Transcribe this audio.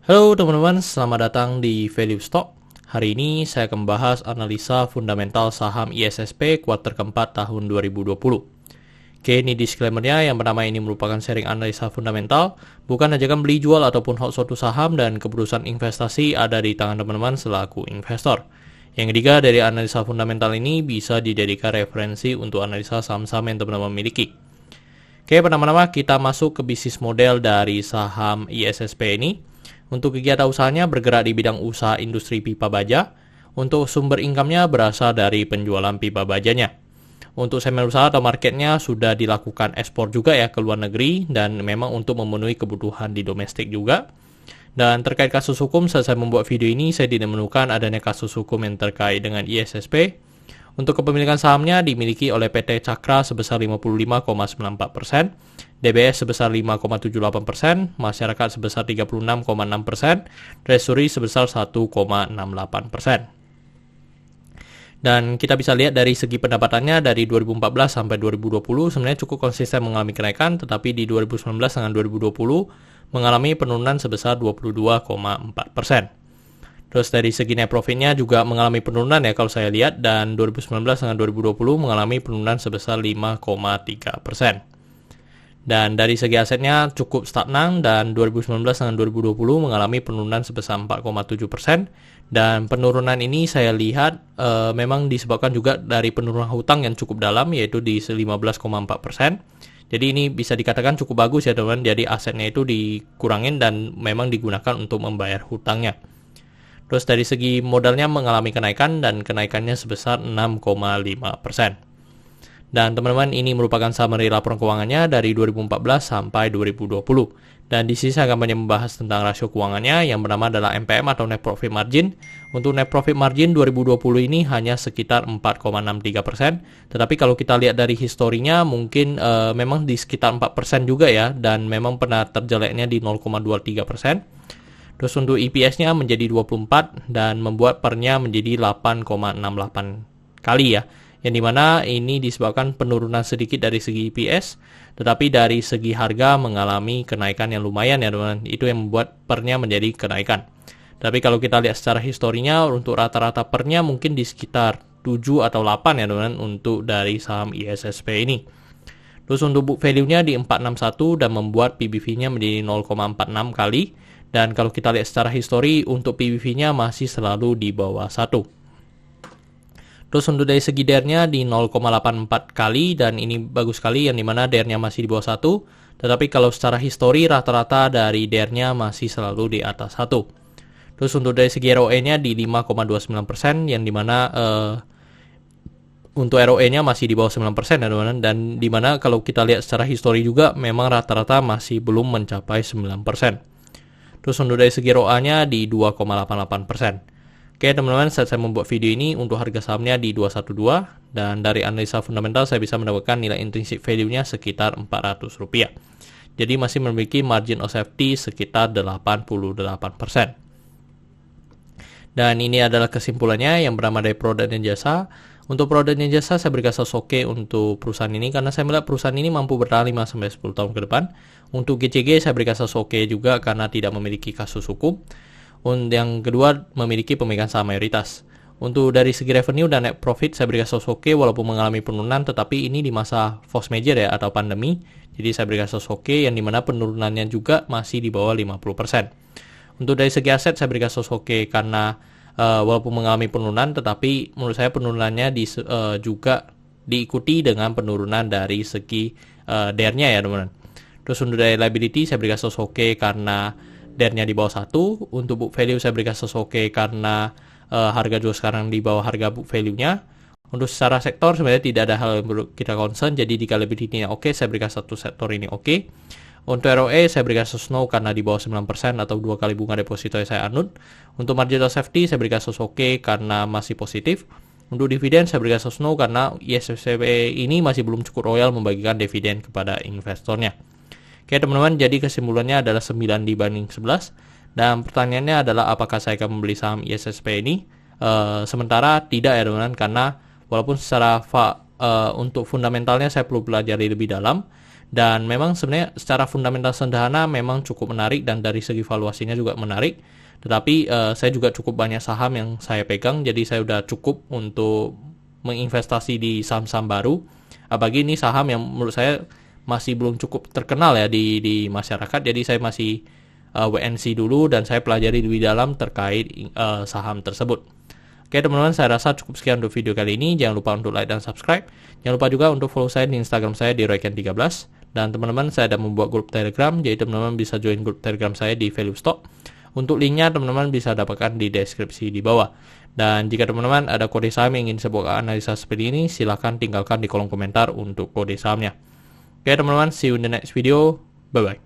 Halo teman-teman, selamat datang di Value Stock. Hari ini saya akan membahas analisa fundamental saham ISSP kuartal keempat tahun 2020. Oke, ini disclaimer-nya. Yang pertama, ini merupakan sharing analisa fundamental, bukan ajakan beli jual ataupun hold suatu saham, dan keputusan investasi ada di tangan teman-teman selaku investor. Yang ketiga, dari analisa fundamental ini bisa dijadikan referensi untuk analisa saham-saham yang teman-teman miliki. Oke, pertama-tama kita masuk ke bisnis model dari saham ISSP ini. Untuk kegiatan usahanya bergerak di bidang usaha industri pipa baja. Untuk sumber income-nya berasal dari penjualan pipa bajanya. Untuk segmen usaha atau marketnya sudah dilakukan ekspor juga ya ke luar negeri, dan memang untuk memenuhi kebutuhan di domestik juga. Dan terkait kasus hukum, saat saya membuat video ini saya tidak menemukan adanya kasus hukum yang terkait dengan ISSP. Untuk kepemilikan sahamnya dimiliki oleh PT Cakra sebesar 55,94%, DBS sebesar 5,78%, masyarakat sebesar 36,6%, treasury sebesar 1,68%. Dan kita bisa lihat dari segi pendapatannya dari 2014 sampai 2020 sebenarnya cukup konsisten mengalami kenaikan, tetapi di 2019 dengan 2020 mengalami penurunan sebesar 22,4%. Terus dari segi net profitnya juga mengalami penurunan ya kalau saya lihat, dan 2019 dengan 2020 mengalami penurunan sebesar 5,3%. Dan dari segi asetnya cukup stagnan, dan 2019 dengan 2020 mengalami penurunan sebesar 4,7%. Dan penurunan ini saya lihat memang disebabkan juga dari penurunan hutang yang cukup dalam, yaitu di 15,4%. Jadi ini bisa dikatakan cukup bagus ya teman-teman. Jadi asetnya itu dikurangin dan memang digunakan untuk membayar hutangnya. Terus dari segi modalnya mengalami kenaikan, dan kenaikannya sebesar 6,5%. Dan teman-teman, ini merupakan summary laporan keuangannya dari 2014 sampai 2020. Dan di sini saya akan banyak membahas tentang rasio keuangannya, yang pertama adalah NPM atau Net Profit Margin. Untuk Net Profit Margin 2020 ini hanya sekitar 4,63%. Tetapi kalau kita lihat dari historinya mungkin memang di sekitar 4% juga ya, dan memang pernah terjeleknya di 0,23%. Terus untuk EPS-nya menjadi 24 dan membuat pernya menjadi 8,68 kali ya. Yang dimana ini disebabkan penurunan sedikit dari segi EPS, tetapi dari segi harga mengalami kenaikan yang lumayan ya teman-teman. Itu yang membuat pernya menjadi kenaikan. Tapi kalau kita lihat secara historinya, untuk rata-rata pernya mungkin di sekitar 7 atau 8 ya teman-teman untuk dari saham ISSP ini. Terus untuk book value-nya di 461 dan membuat PBV-nya menjadi 0,46 kali. Dan kalau kita lihat secara histori, untuk PBV-nya masih selalu di bawah 1. Terus untuk dari segi DER-nya di 0,84 kali, dan ini bagus sekali, yang dimana DER-nya masih di bawah 1. Tetapi kalau secara histori, rata-rata dari DER-nya masih selalu di atas 1. Terus untuk dari segi ROE-nya di 5,29%, yang dimana untuk ROE-nya masih di bawah 9% ya teman-teman. Dan dimana kalau kita lihat secara histori juga, memang rata-rata masih belum mencapai 9%. Terus untuk dari segi ROA-nya di 2,88%. Oke teman-teman, saat saya membuat video ini untuk harga sahamnya di 212, dan dari analisa fundamental saya bisa mendapatkan nilai intrinsic value-nya sekitar Rp400. Jadi masih memiliki margin of safety sekitar 88%. Dan ini adalah kesimpulannya yang bernama dari produk dan jasa. Untuk produk dan jasa saya berikan status oke untuk perusahaan ini, karena saya melihat perusahaan ini mampu bertahan 5-10 tahun ke depan. Untuk GCG saya berikan status oke juga karena tidak memiliki kasus hukum. Untuk yang kedua, memiliki pemegang saham mayoritas. Untuk dari segi revenue dan net profit saya berikan status oke walaupun mengalami penurunan, tetapi ini di masa force major ya atau pandemi. Jadi saya berikan status oke, yang dimana penurunannya juga masih di bawah 50%. Untuk dari segi aset saya berikan status oke karena walaupun mengalami penurunan, tetapi menurut saya penurunannya juga diikuti dengan penurunan dari segi DER-nya ya teman-teman. Terus untuk dari liability saya berikan status oke karena DER-nya di bawah 1. Untuk book value saya berikan status oke karena harga jual sekarang di bawah harga book value-nya. Untuk secara sektor sebenarnya tidak ada hal yang perlu kita concern, jadi jika liability-nya oke, saya berikan satu sektor ini oke. Untuk ROE saya berikan status no karena di bawah 9% atau 2 kali bunga deposito yang saya anut. Untuk margin of safety saya berikan status oke karena masih positif. Untuk dividen saya berikan status no karena ISSP ini masih belum cukup royal membagikan dividen kepada investornya. Oke teman-teman, jadi kesimpulannya adalah 9 dibanding 11. Dan pertanyaannya adalah apakah saya akan membeli saham ISSP ini? Sementara tidak ya teman-teman, karena walaupun secara untuk fundamentalnya saya perlu pelajari lebih dalam. Dan memang sebenarnya secara fundamental sederhana memang cukup menarik dan dari segi valuasinya juga menarik. Tetapi saya juga cukup banyak saham yang saya pegang, jadi saya udah cukup untuk menginvestasi di saham-saham baru. Apalagi ini saham yang menurut saya masih belum cukup terkenal ya di masyarakat, jadi saya masih WNC dulu dan saya pelajari lebih dalam terkait saham tersebut. Oke teman-teman, saya rasa cukup sekian untuk video kali ini. Jangan lupa untuk like dan subscribe. Jangan lupa juga untuk follow saya di Instagram saya di Royken13. Dan teman-teman, saya ada membuat grup Telegram, jadi teman-teman bisa join grup Telegram saya di Value Stock. Untuk linknya teman-teman bisa dapatkan di deskripsi di bawah. Dan jika teman-teman ada kode saham yang ingin saya buat analisa seperti ini, silahkan tinggalkan di kolom komentar untuk kode sahamnya. Oke teman-teman, see you in the next video. Bye-bye.